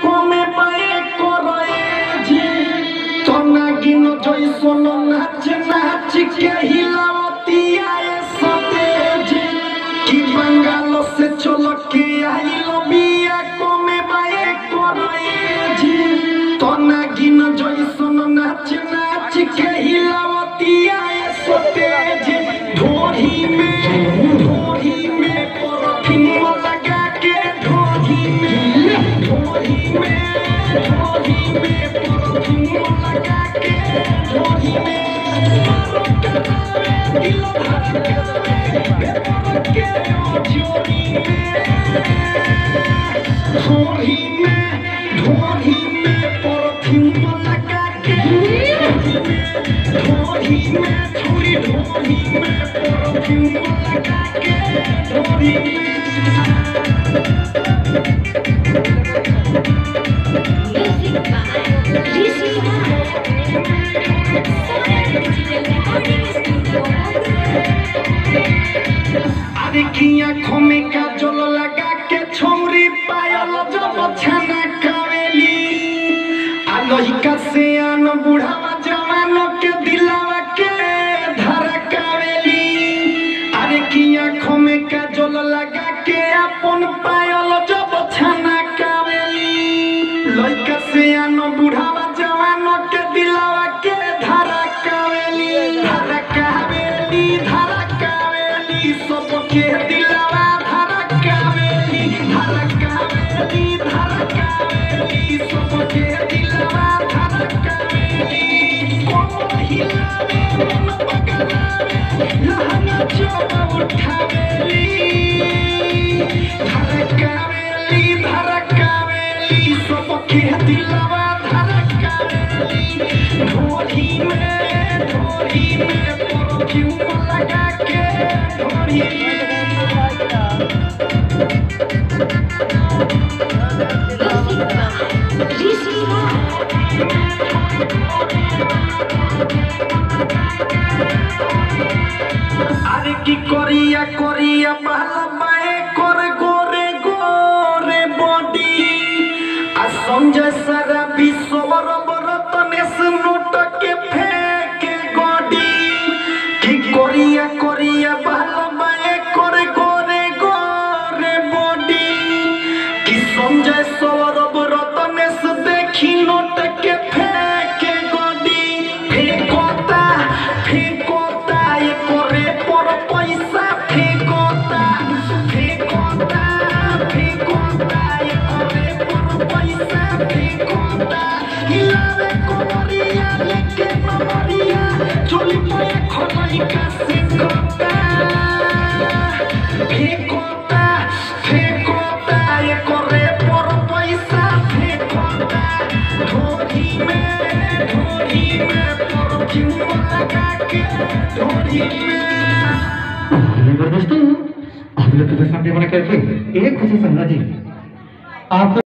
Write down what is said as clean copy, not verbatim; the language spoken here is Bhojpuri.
कमे पाए करे जे तना गिन जैसन नाच नाच के हिलावतिया सतेज कि बंगाल से चल के आइल बिया कमे पाए करे जे तना गिन जैसन नाच नाच के हिलावतिया सतेज ढोरी में परफ्यूम लगा के ढोरी में परफ्यूम लगा के ढोरी में दिल ढोरी में परफ्यूम लगा के ढोरी में परफ्यूम लगा के ढोरी में आँखों में काजल लगा के छौरी पायल जब छाना कावेली लइका से आन बुढ़ावा जवानों के दिलावा के धड़कावेली अरे की आँखों में काजल लगा के अपन पायल जब छाना कावेली लइका से आन बुढ़ावा जवानों के दिलावा के धड़कावेली सबके दिलावा धड़कावेली सबके दिलावा धड़कावेली कोमर हिलावे मन पगलावे लहंगा चोला उठावेली धड़कावेली सबके दिलावा धड़कावेली ढोली में परफ्यूम लगा के ढोली अरे की करिया करिया पहला बाए कर गोरे गोरे बॉडी आ संजय सारा विश्व रतनेश नोट के फेंके गोडी की करिया करिया पहला बाए कर गोरे गोरे बॉडी की संजय सौरभ रतनेश देखी नोट के फेंके गोडी फेंकोता ये करे पर पैसा फेंकोता ये करे पर पैसा फेंकोता हिलावे कोरिया लेके मरिया चोली पे खोलाई का सिंकोता फेंकोता ये करे पर पैसा फेंकोता ढोरी में परफ्यूम लगा के ढोरी में दोस्तों आप लोग के सामने बना करके एक खुशी समझा जी आप